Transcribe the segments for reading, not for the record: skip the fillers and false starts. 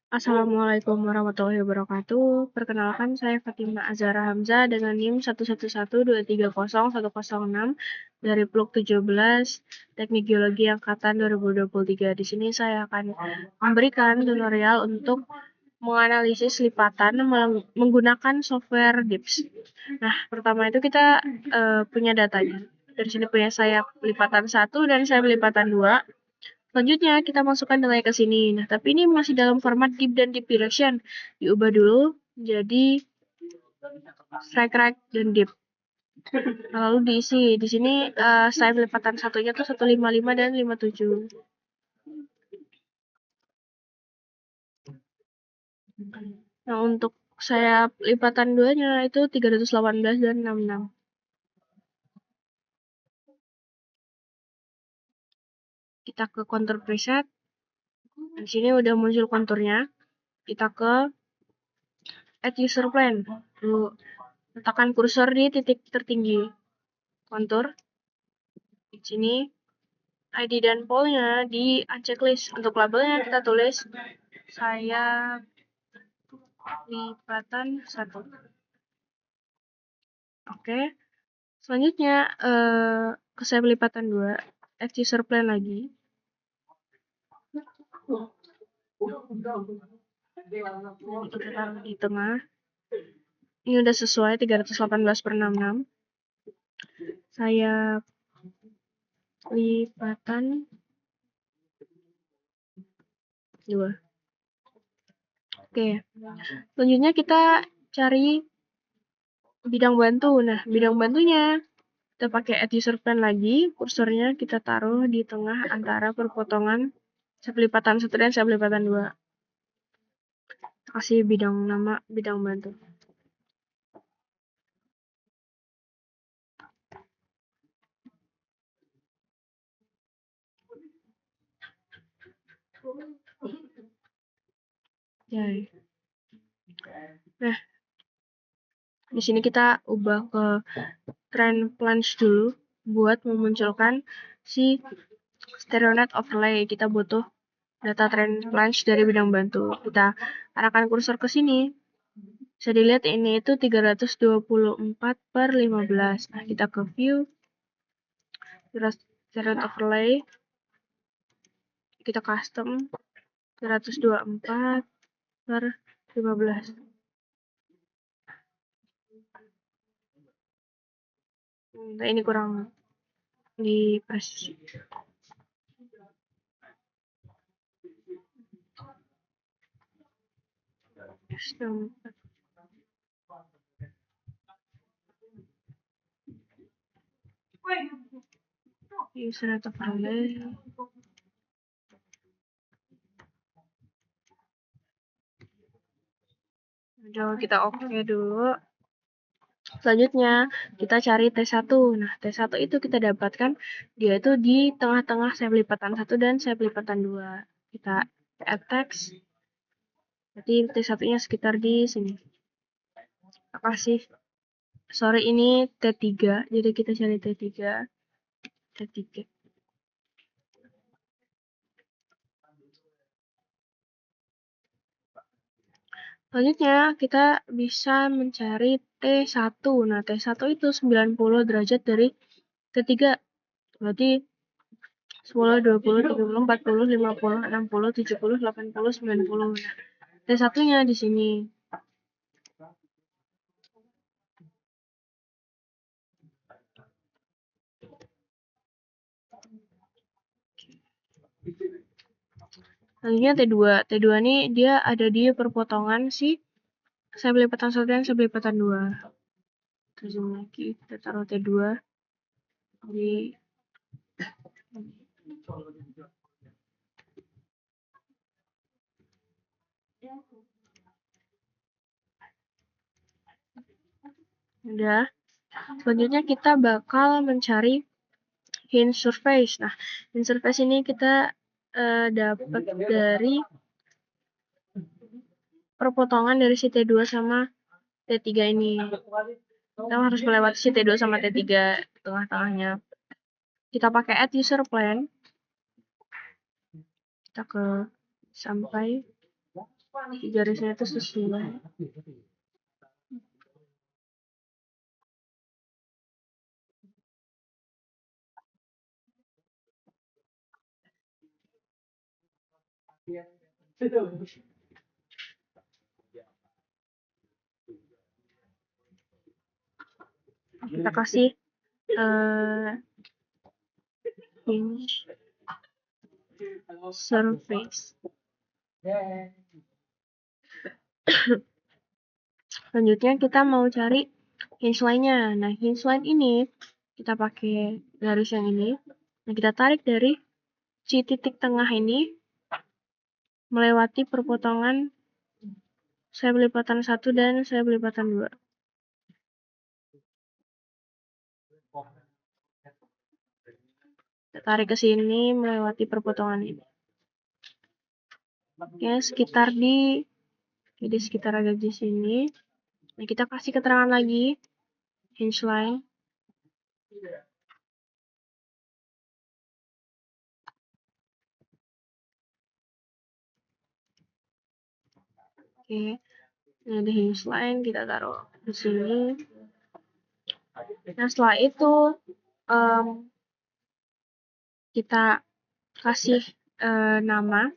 Assalamualaikum warahmatullahi wabarakatuh. Perkenalkan, saya Fatima Azhara Hamzah dengan NIM 111230106 dari Pluk 17 Teknik Geologi Angkatan 2023. Di sini saya akan memberikan tutorial untuk menganalisis lipatan menggunakan software DIPS. Nah, pertama itu kita punya datanya. Dari sini punya sayap lipatan 1 dan sayap lipatan 2. Selanjutnya kita masukkan datanya ke sini. Nah, tapi ini masih dalam format dip dan dip direction. Diubah dulu jadi strike right dan dip. Nah, lalu diisi. Di sini sayap lipatan satunya tuh 155 dan 57. Nah, untuk sayap lipatan 2-nya itu 318 dan 66. Kita ke kontur preset. Di sini udah muncul konturnya. Kita ke add user plan. Lalu letakkan kursor di titik tertinggi kontur. Di sini ID dan polnya di unchecklist. Untuk labelnya kita tulis sayap lipatan 1. Oke. Selanjutnya ke sayap lipatan 2. Add user plan lagi. Kita taruh di tengah. Ini udah sesuai 318/66. Sayap lipatan 2. Oke. Selanjutnya kita cari bidang bantu. Nah, bidang bantunya kita pakai add user plan lagi. Kursornya kita taruh di tengah antara perpotongan sayap lipatan 1 dan sayap lipatan 2. Kasih bidang nama bidang bantu. Nah, di sini kita ubah ke trend plunge dulu buat memunculkan si StereoNet overlay. Kita butuh data trend plunge dari bidang bantu. Kita arahkan kursor ke sini. Bisa dilihat ini itu 324/15. Nah, kita ke view, StereoNet overlay. Kita custom 324/15. Nah, ini kurang di presisi. User overlay. Coba kita oke dulu. Selanjutnya kita cari T1. Nah, T1 itu kita dapatkan dia itu di tengah-tengah sayap lipatan 1 dan sayap lipatan 2. Kita add text. Berarti T1-nya sekitar di sini. Kasih. Sorry, ini T3. Jadi kita cari T3. T3. Selanjutnya kita bisa mencari T1. Nah, T1 itu 90 derajat dari T3. Berarti 10, 20, 30, 40, 50, 60, 70, 80, 90. Nah, T1-nya di sini. Selanjutnya T2. T2 ini dia ada di perpotongan si sayap lipatan 1 dan sayap lipatan 2. Terus lagi kita taruh T2 di udah. Selanjutnya kita bakal mencari hinge surface. Nah, hinge surface ini kita dapat dari perpotongan dari si T2 sama T3 ini. Kita harus melewati si T2 sama T3 tengah-tengahnya. Kita pakai add user plan. Kita ke sampai garisnya itu sesuai. Kita kasih hinge surface. Selanjutnya kita mau cari hinge line-nya. Nah, hinge line ini kita pakai garis yang ini. Nah, kita tarik dari C titik tengah ini melewati perpotongan sayap lipatan 1 dan sayap lipatan 2. Kita tarik ke sini melewati perpotongan ini. Oke, sekitar ada di sini. Nah, kita kasih keterangan lagi hinge line. Oke, nah di hinge line kita taruh di sini. Nah, setelah itu kita kasih nama.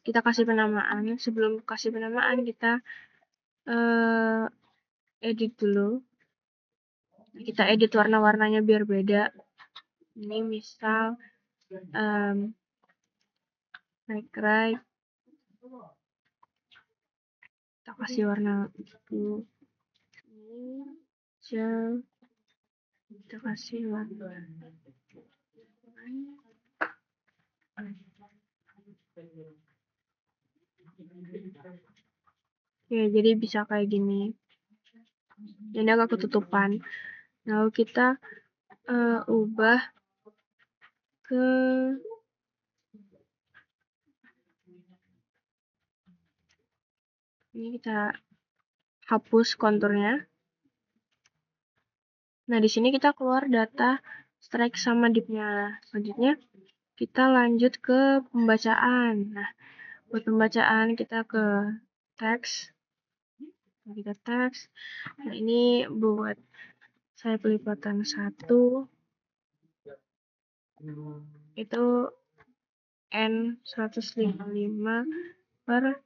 Kita kasih penamaan. Sebelum kasih penamaan kita edit dulu. Kita edit warna-warnanya biar beda. Ini misal right. Kita kasih warna biru. Kita kasih warna. Ya, jadi bisa kayak gini. Ini agak ketutupan. Lalu kita ubah ke ini, kita hapus konturnya. Nah, di sini kita keluar data strike sama dipnya. Selanjutnya kita lanjut ke pembacaan. Nah, buat pembacaan kita ke teks. Kita teks. Nah, ini buat sayap lipatan 1 itu N155 per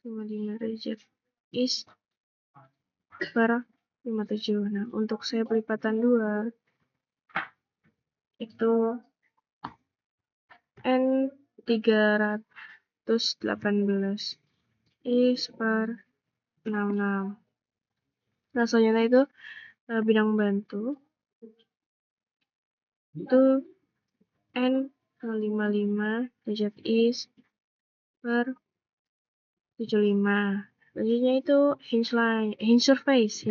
55 reject is per 57. Nah, untuk sayap lipatan 2 itu N318 is per 66. Nah, selanjutnya itu bidang bantu itu N55 reject is per 75. Selanjutnya itu hinge surface.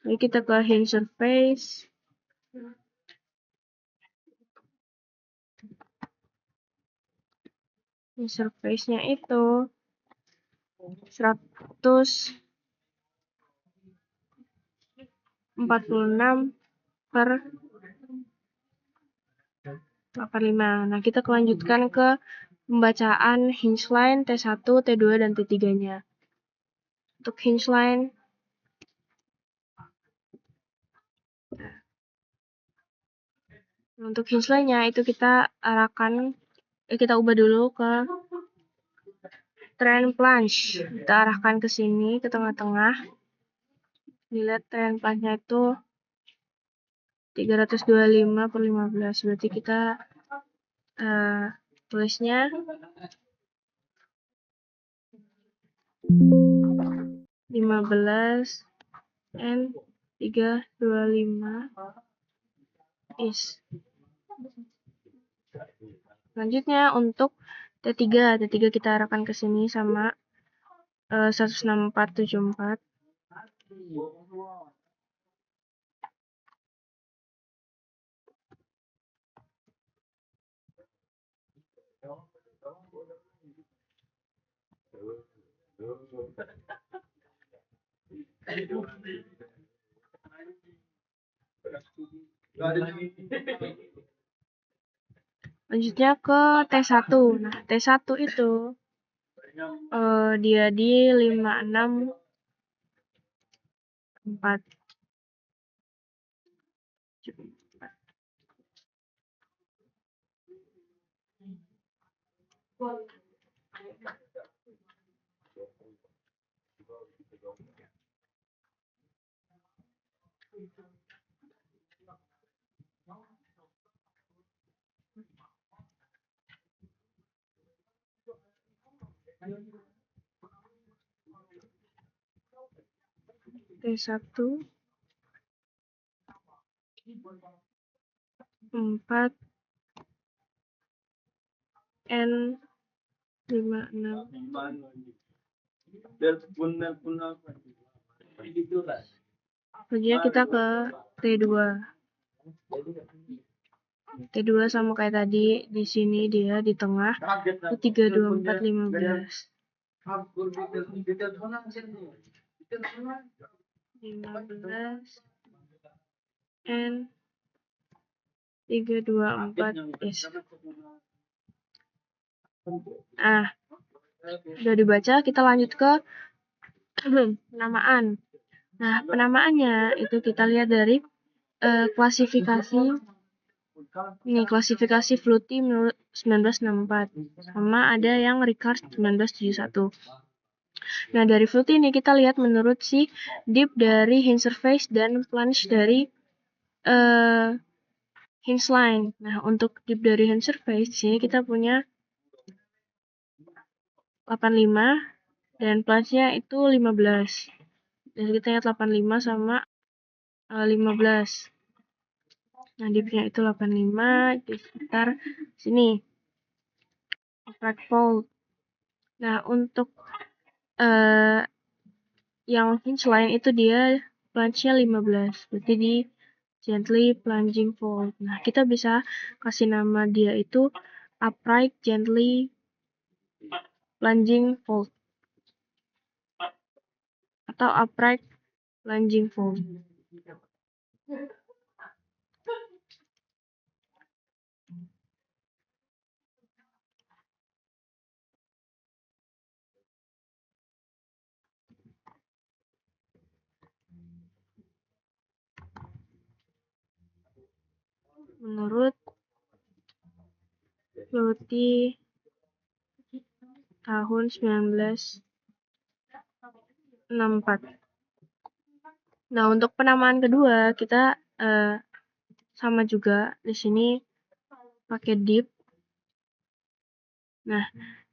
Lalu kita ke hinge surface. Hinge surface-nya itu 146 per 85. Nah, kita kelanjutkan ke pembacaan hinge line T1, T2, dan T3-nya. Untuk hinge line, nya itu kita ubah dulu ke trend plunge. Kita arahkan ke sini, ke tengah-tengah. Dilihat trend plunge-nya itu 325 per 15. Berarti kita tulisnya 15 N325 is. Selanjutnya untuk T3 kita arahkan ke sini sama 16474. Lanjutnya ke T1. Nah, T1 itu dia di 564. T1 4 N 56. Selanjutnya kita ke T2. T2 sama kayak tadi, di sini dia di tengah, 3, 2, 4, 15. 15 N 3, 2, 4 S. Nah, udah dibaca, kita lanjut ke penamaan. Nah, penamaannya itu kita lihat dari klasifikasi. Ini klasifikasi Flutie menurut 1964. Sama ada yang Ricard 1971. Nah, dari Flutie ini kita lihat menurut si dip dari hinge surface dan plunge dari hinge line. Nah, untuk dip dari hinge surface di sini kita punya 85 dan plunge-nya itu 15. Jadi kita lihat 85 sama 15. Nah, dipnya itu 85 di sekitar sini. Upright fold. Nah, untuk yang hinge line itu dia plunge-nya 15. Berarti di gently plunging fold. Nah, kita bisa kasih nama dia itu upright gently plunging fold atau upright plunging fold. Menurut Flutie tahun 1964. Nah, untuk penamaan kedua kita sama juga di sini pakai dip. Nah,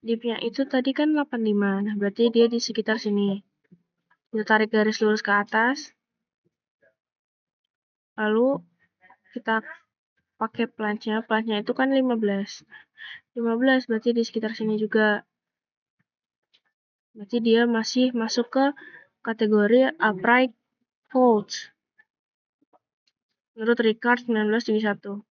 dipnya itu tadi kan 85. Nah, berarti dia di sekitar sini. Kita tarik garis lurus ke atas. Lalu kita pakai plunge-nya. Plunge-nya itu kan 15. 15 berarti di sekitar sini juga. Berarti dia masih masuk ke kategori upright folds. Menurut Ricard 1971.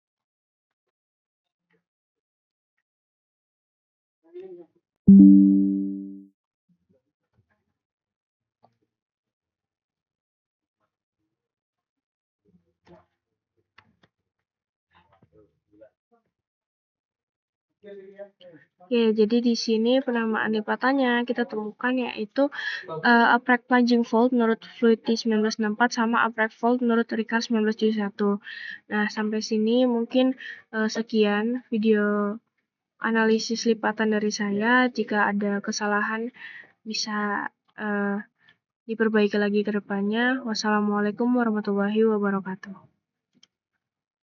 Oke, jadi di sini penamaan lipatannya kita temukan yaitu upright plunging fold menurut Flutie 1964 sama upright fold menurut Ricard 1971. Nah, sampai sini mungkin sekian video analisis lipatan dari saya. Jika ada kesalahan bisa diperbaiki lagi ke depannya. Wassalamualaikum warahmatullahi wabarakatuh.